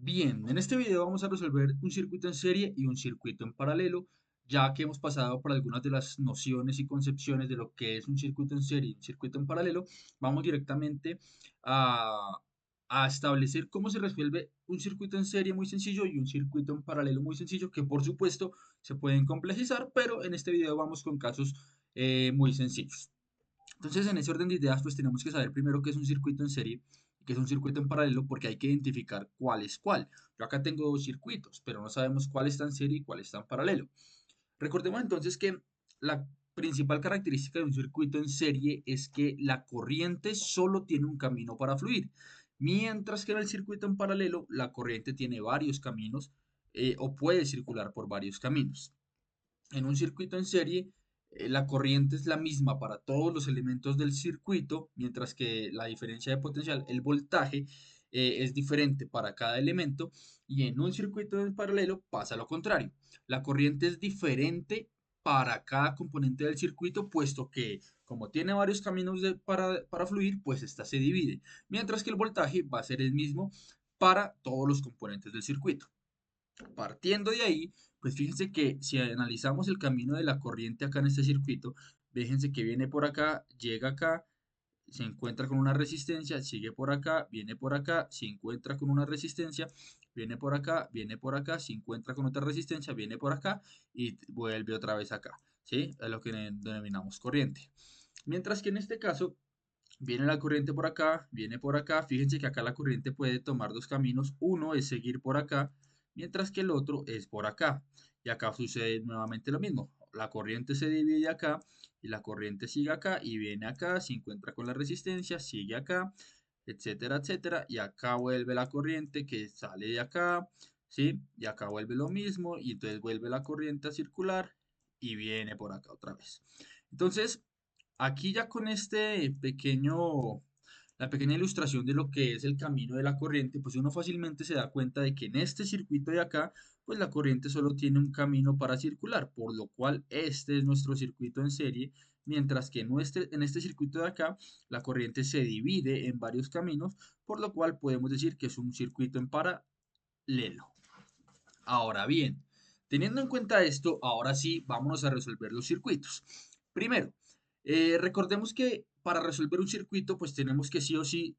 Bien, en este video vamos a resolver un circuito en serie y un circuito en paralelo, ya que hemos pasado por algunas de las nociones y concepciones de lo que es un circuito en serie y un circuito en paralelo. Vamos directamente a, a establecer cómo se resuelve un circuito en serie muy sencillo y un circuito en paralelo muy sencillo, que por supuesto se pueden complejizar, pero en este video vamos con casos muy sencillos. Entonces, en ese orden de ideas, pues tenemos que saber primero qué es un circuito en serie y qué es un circuito en paralelo, porque hay que identificar cuál es cuál. Yo acá tengo dos circuitos, pero no sabemos cuál está en serie y cuál está en paralelo. Recordemos entonces que la principal característica de un circuito en serie es que la corriente solo tiene un camino para fluir, mientras que en el circuito en paralelo la corriente tiene varios caminos o puede circular por varios caminos. En un circuito en serie, la corriente es la misma para todos los elementos del circuito, mientras que la diferencia de potencial, el voltaje, es diferente para cada elemento. Y en un circuito en paralelo pasa lo contrario. La corriente es diferente para cada componente del circuito, puesto que como tiene varios caminos para fluir, pues esta se divide. Mientras que el voltaje va a ser el mismo para todos los componentes del circuito. Partiendo de ahí, pues fíjense que si analizamos el camino de la corriente acá en este circuito, fíjense que viene por acá, llega acá, se encuentra con una resistencia, sigue por acá, viene por acá, se encuentra con una resistencia, viene por acá, se encuentra con otra resistencia, viene por acá y vuelve otra vez acá, ¿sí? Es lo que denominamos corriente. Mientras que en este caso, viene la corriente por acá, viene por acá. Fíjense que acá la corriente puede tomar dos caminos. Uno es seguir por acá, mientras que el otro es por acá. Y acá sucede nuevamente lo mismo. La corriente se divide acá y la corriente sigue acá y viene acá, se encuentra con la resistencia, sigue acá, etcétera, etcétera. Y acá vuelve la corriente que sale de acá, ¿sí? Y acá vuelve lo mismo y entonces vuelve la corriente a circular y viene por acá otra vez. Entonces, aquí ya con la pequeña ilustración de lo que es el camino de la corriente, pues uno fácilmente se da cuenta de que en este circuito de acá, pues la corriente solo tiene un camino para circular, por lo cual este es nuestro circuito en serie, mientras que en este circuito de acá, la corriente se divide en varios caminos, por lo cual podemos decir que es un circuito en paralelo. Ahora bien, teniendo en cuenta esto, ahora sí, vámonos a resolver los circuitos. Primero, recordemos que para resolver un circuito, pues tenemos que sí o sí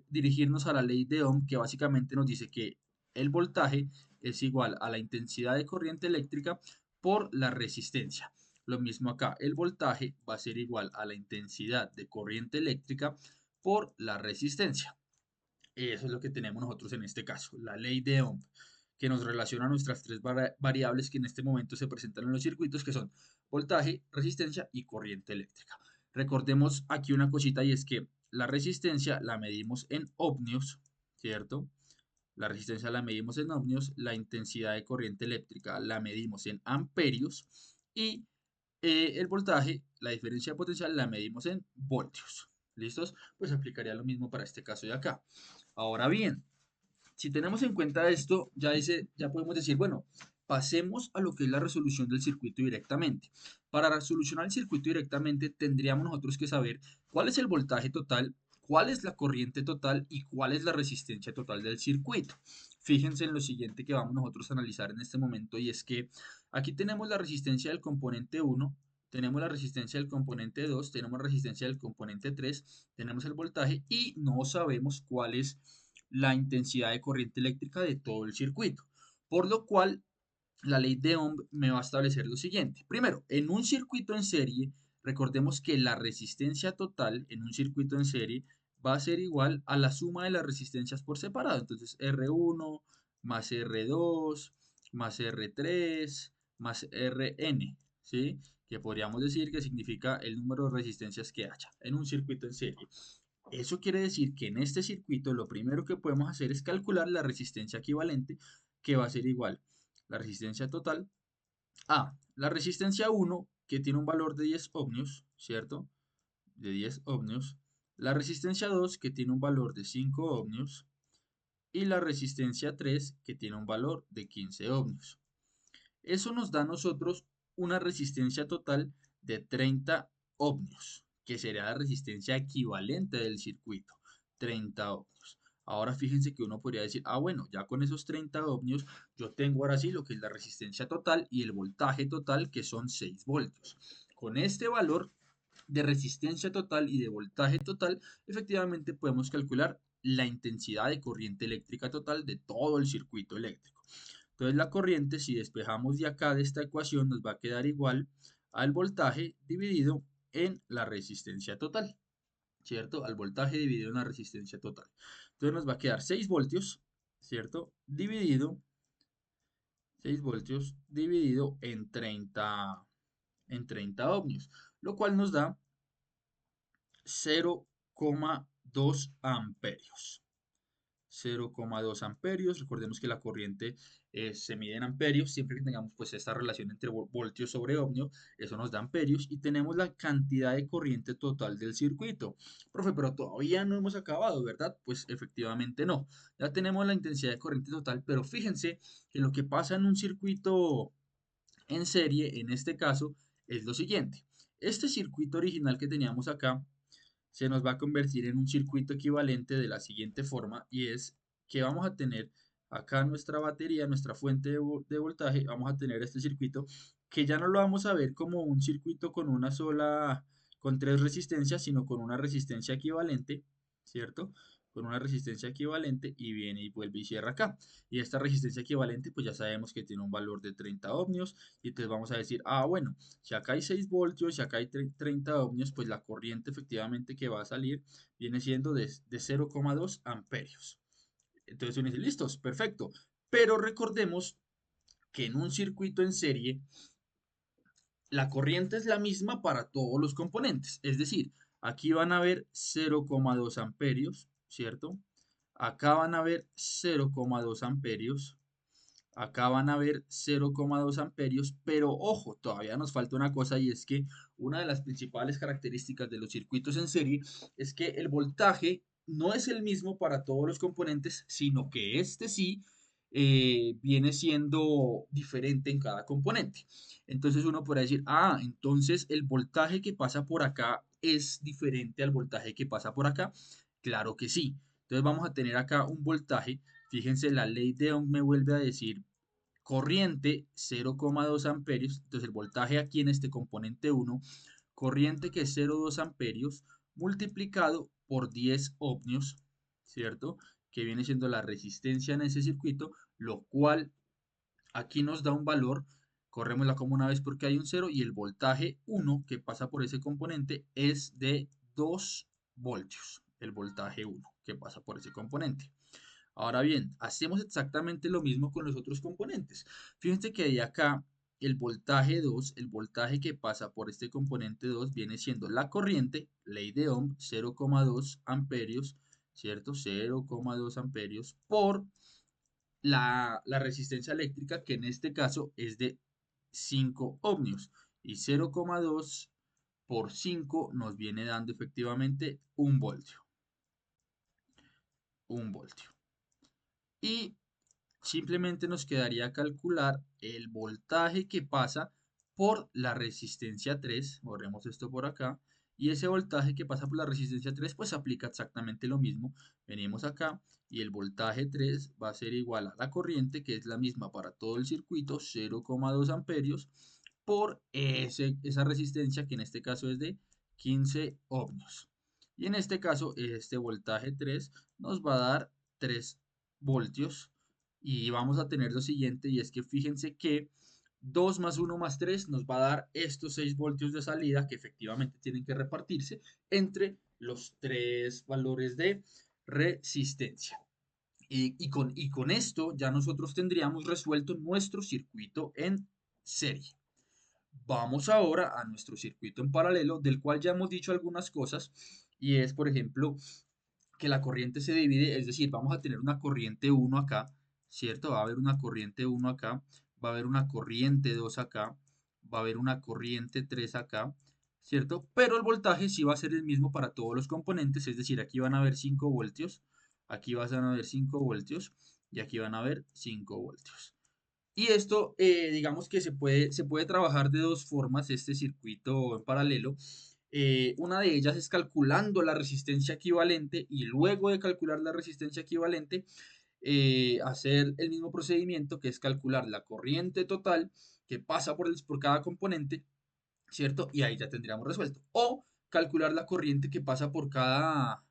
dirigirnos a la ley de Ohm, que básicamente nos dice que el voltaje es igual a la intensidad de corriente eléctrica por la resistencia. Lo mismo acá, el voltaje va a ser igual a la intensidad de corriente eléctrica por la resistencia. Eso es lo que tenemos nosotros en este caso, la ley de Ohm, que nos relaciona nuestras tres variables que en este momento se presentan en los circuitos, que son voltaje, resistencia y corriente eléctrica. Recordemos aquí una cosita y es que la resistencia la medimos en ohmios, ¿cierto? La resistencia la medimos en ohmios, la intensidad de corriente eléctrica la medimos en amperios y el voltaje, la diferencia de potencial, la medimos en voltios. ¿Listos? Pues aplicaría lo mismo para este caso de acá. Ahora bien, si tenemos en cuenta esto, ya podemos decir, bueno, pasemos a lo que es la resolución del circuito directamente. Para solucionar el circuito directamente, tendríamos nosotros que saber cuál es el voltaje total, cuál es la corriente total y cuál es la resistencia total del circuito. Fíjense en lo siguiente que vamos nosotros a analizar en este momento y es que aquí tenemos la resistencia del componente 1, tenemos la resistencia del componente 2, tenemos la resistencia del componente 3, tenemos el voltaje y no sabemos cuál es la intensidad de corriente eléctrica de todo el circuito. Por lo cual, la ley de Ohm me va a establecer lo siguiente. Primero, en un circuito en serie, recordemos que la resistencia total en un circuito en serie va a ser igual a la suma de las resistencias por separado. Entonces, R1 más R2 más R3 más Rn, ¿sí? Que podríamos decir que significa el número de resistencias que haya en un circuito en serie. Eso quiere decir que en este circuito lo primero que podemos hacer es calcular la resistencia equivalente, que va a ser igual la resistencia total a la resistencia 1, que tiene un valor de 10 ohmios, ¿cierto? De 10 ohmios. La resistencia 2, que tiene un valor de 5 ohmios. Y la resistencia 3, que tiene un valor de 15 ohmios. Eso nos da a nosotros una resistencia total de 30 ohmios, que sería la resistencia equivalente del circuito, 30 ohmios. Ahora fíjense que uno podría decir, ah, bueno, ya con esos 30 ohmios, yo tengo ahora sí lo que es la resistencia total y el voltaje total, que son 6 voltios. Con este valor de resistencia total y de voltaje total, efectivamente podemos calcular la intensidad de corriente eléctrica total de todo el circuito eléctrico. Entonces la corriente, si despejamos de acá de esta ecuación, nos va a quedar igual al voltaje dividido en la resistencia total, ¿cierto? Al voltaje dividido en la resistencia total. Entonces nos va a quedar 6 voltios, ¿cierto? Dividido en 30 ohmios, lo cual nos da 0,2 amperios. 0,2 amperios. Recordemos que la corriente se mide en amperios. Siempre que tengamos pues esta relación entre voltios sobre ohmio, eso nos da amperios. Y tenemos la cantidad de corriente total del circuito. Profe, pero todavía no hemos acabado, ¿verdad? Pues efectivamente no. Ya tenemos la intensidad de corriente total, pero fíjense que lo que pasa en un circuito en serie, en este caso, es lo siguiente. Este circuito original que teníamos acá se nos va a convertir en un circuito equivalente de la siguiente forma, y es que vamos a tener acá nuestra batería, nuestra fuente de voltaje, vamos a tener este circuito que ya no lo vamos a ver como un circuito con una sola, con tres resistencias, sino con una resistencia equivalente, ¿cierto? Con una resistencia equivalente y viene y vuelve y cierra acá. Y esta resistencia equivalente, pues ya sabemos que tiene un valor de 30 ohmios. Y entonces vamos a decir, ah, bueno, si acá hay 6 voltios, si acá hay 30 ohmios, pues la corriente efectivamente que va a salir viene siendo de 0,2 amperios. Entonces uno dice, listos, perfecto. Pero recordemos que en un circuito en serie, la corriente es la misma para todos los componentes. Es decir, aquí van a haber 0,2 amperios, ¿cierto? Acá van a haber 0,2 amperios. Acá van a ver 0,2 amperios, pero ojo, todavía nos falta una cosa y es que una de las principales características de los circuitos en serie es que el voltaje no es el mismo para todos los componentes, sino que este sí viene siendo diferente en cada componente. Entonces uno podrá decir, ah, entonces el voltaje que pasa por acá es diferente al voltaje que pasa por acá. Claro que sí. Entonces vamos a tener acá un voltaje. Fíjense, la ley de Ohm me vuelve a decir corriente 0,2 amperios. Entonces el voltaje aquí en este componente 1, corriente que es 0,2 amperios multiplicado por 10 ohmios, ¿cierto? Que viene siendo la resistencia en ese circuito, lo cual aquí nos da un valor. Corremosla como una vez porque hay un 0 y el voltaje 1 que pasa por ese componente es de 2 voltios. El voltaje 1 que pasa por ese componente. Ahora bien, hacemos exactamente lo mismo con los otros componentes. Fíjense que de acá el voltaje 2, el voltaje que pasa por este componente 2 viene siendo la corriente, ley de Ohm, 0,2 amperios, ¿cierto? 0,2 amperios por la resistencia eléctrica, que en este caso es de 5 ohmios. Y 0,2 por 5 nos viene dando efectivamente un voltio. Un voltio. Y simplemente nos quedaría calcular el voltaje que pasa por la resistencia 3. Borremos esto por acá. Y ese voltaje que pasa por la resistencia 3 pues aplica exactamente lo mismo. Venimos acá y el voltaje 3 va a ser igual a la corriente, que es la misma para todo el circuito, 0,2 amperios, por esa resistencia, que en este caso es de 15 ohmios. Y en este caso, este voltaje 3 nos va a dar 3 voltios. Y vamos a tener lo siguiente, y es que fíjense que 2 más 1 más 3 nos va a dar estos 6 voltios de salida, que efectivamente tienen que repartirse entre los tres valores de resistencia. Y con esto ya nosotros tendríamos resuelto nuestro circuito en serie. Vamos ahora a nuestro circuito en paralelo, del cual ya hemos dicho algunas cosas, y es, por ejemplo, que la corriente se divide, es decir, vamos a tener una corriente 1 acá, ¿cierto? Va a haber una corriente 1 acá, va a haber una corriente 2 acá, va a haber una corriente 3 acá, ¿cierto? Pero el voltaje sí va a ser el mismo para todos los componentes, es decir, aquí van a haber 5 voltios, aquí van a haber 5 voltios y aquí van a haber 5 voltios. Y esto, digamos que se puede trabajar de dos formas, este circuito en paralelo. Una de ellas es calculando la resistencia equivalente y luego de calcular la resistencia equivalente, hacer el mismo procedimiento que es calcular la corriente total que pasa por cada componente, ¿cierto? Y ahí ya tendríamos resuelto. O calcular la corriente que pasa por cada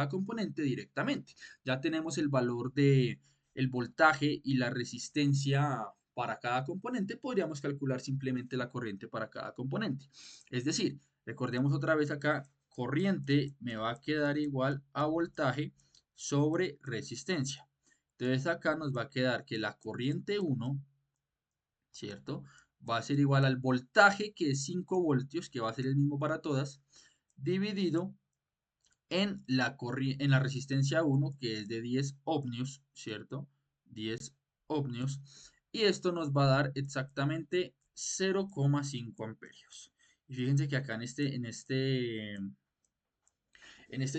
componente directamente. Ya tenemos el valor de el voltaje y la resistencia para cada componente, podríamos calcular simplemente la corriente para cada componente. Es decir, recordemos otra vez acá, corriente me va a quedar igual a voltaje sobre resistencia. Entonces acá nos va a quedar que la corriente 1, ¿cierto? Va a ser igual al voltaje, que es 5 voltios, que va a ser el mismo para todas, dividido en la resistencia 1, que es de 10 ohmios, ¿cierto? 10 ohmios. Y esto nos va a dar exactamente 0,5 amperios. Y fíjense que acá en este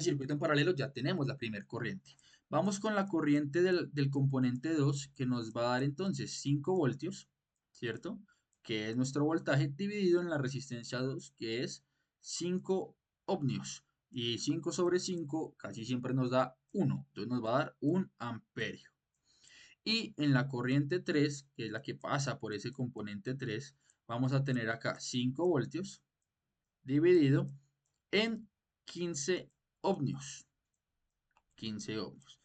circuito en paralelo ya tenemos la primera corriente. Vamos con la corriente del componente 2, que nos va a dar entonces 5 voltios, ¿cierto? Que es nuestro voltaje dividido en la resistencia 2, que es 5 ohmios. Y 5 sobre 5 casi siempre nos da 1, entonces nos va a dar 1 amperio. Y en la corriente 3, que es la que pasa por ese componente 3, vamos a tener acá 5 voltios dividido en 15 ohmios. 15 ohmios.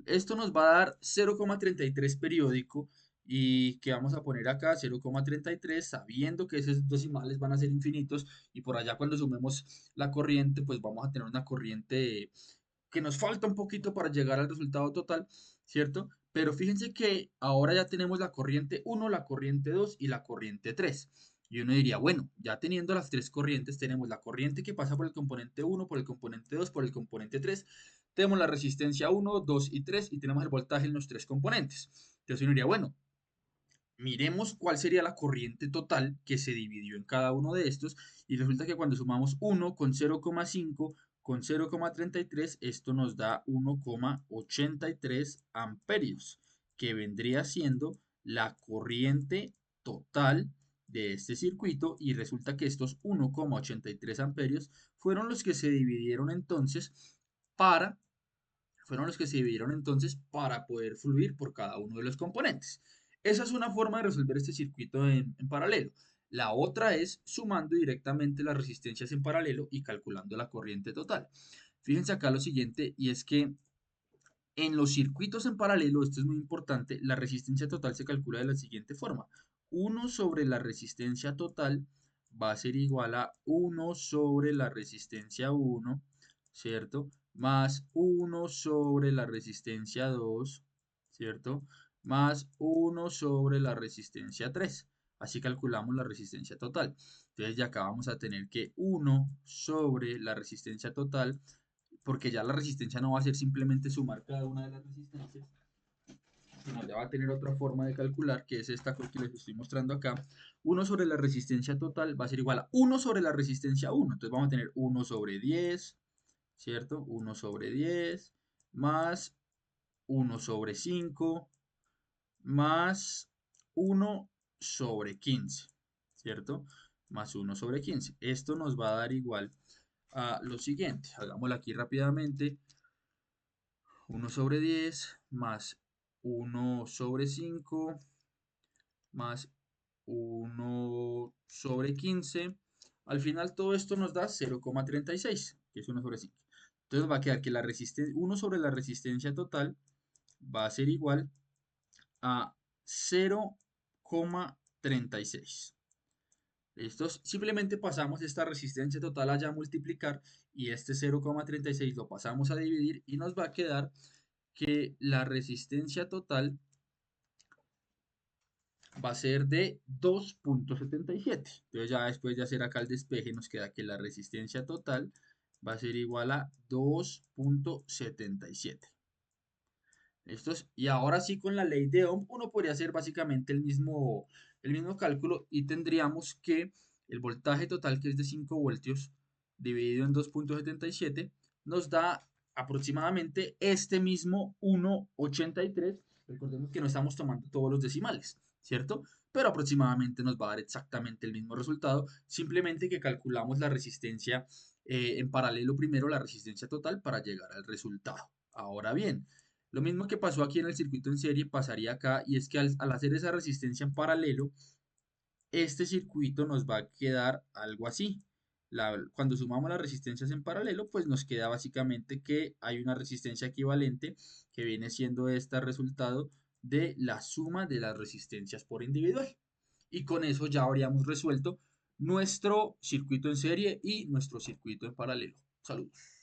Esto nos va a dar 0,33 periódico y que vamos a poner acá 0,33 sabiendo que esos decimales van a ser infinitos y por allá cuando sumemos la corriente pues vamos a tener una corriente que nos falta un poquito para llegar al resultado total, ¿cierto? Pero fíjense que ahora ya tenemos la corriente 1, la corriente 2 y la corriente 3. Y uno diría, bueno, ya teniendo las tres corrientes, tenemos la corriente que pasa por el componente 1, por el componente 2, por el componente 3. Tenemos la resistencia 1, 2 y 3 y tenemos el voltaje en los tres componentes. Entonces uno diría, bueno, miremos cuál sería la corriente total que se dividió en cada uno de estos y resulta que cuando sumamos 1 con 0,5 con 0,33 esto nos da 1,83 amperios, que vendría siendo la corriente total de este circuito y resulta que estos 1,83 amperios fueron los que se dividieron entonces para poder fluir por cada uno de los componentes. Esa es una forma de resolver este circuito en paralelo. La otra es sumando directamente las resistencias en paralelo y calculando la corriente total. Fíjense acá lo siguiente, y es que en los circuitos en paralelo, esto es muy importante, la resistencia total se calcula de la siguiente forma. 1 sobre la resistencia total va a ser igual a 1 sobre la resistencia 1, ¿cierto? Más 1 sobre la resistencia 2, ¿cierto? Más 1 sobre la resistencia 3. Así calculamos la resistencia total. Entonces ya acá vamos a tener que 1 sobre la resistencia total, porque ya la resistencia no va a ser simplemente sumar cada una de las resistencias, sino ya va a tener otra forma de calcular, que es esta que les estoy mostrando acá. 1 sobre la resistencia total va a ser igual a 1 sobre la resistencia 1. Entonces vamos a tener 1 sobre 10, ¿cierto? 1 sobre 10 más 1 sobre 5 más 1 sobre 15, ¿cierto? Más 1 sobre 15. Esto nos va a dar igual a lo siguiente. Hagámoslo aquí rápidamente. 1 sobre 10 más 1 sobre 5 más 1 sobre 15. Al final todo esto nos da 0,36, que es 1 sobre 5. Entonces va a quedar que 1 sobre la resistencia total va a ser igual a 0,36. ¿Listos? Simplemente pasamos esta resistencia total allá a multiplicar y este 0,36 lo pasamos a dividir y nos va a quedar que la resistencia total va a ser de 2,77. Entonces ya después de hacer acá el despeje nos queda que la resistencia total va a ser igual a 2,77. ¿Listos? Y ahora sí con la ley de Ohm uno podría hacer básicamente el mismo cálculo y tendríamos que el voltaje total, que es de 5 voltios dividido en 2,77, nos da aproximadamente este mismo 1,83. Recordemos que no estamos tomando todos los decimales. ¿cierto? Pero aproximadamente nos va a dar exactamente el mismo resultado, simplemente que calculamos la resistencia en paralelo primero, la resistencia total para llegar al resultado. Ahora bien, lo mismo que pasó aquí en el circuito en serie pasaría acá y es que al hacer esa resistencia en paralelo, este circuito nos va a quedar algo así. Cuando sumamos las resistencias en paralelo, pues nos queda básicamente que hay una resistencia equivalente que viene siendo este resultado de la suma de las resistencias por individual. Y con eso ya habríamos resuelto nuestro circuito en serie y nuestro circuito en paralelo. Saludos.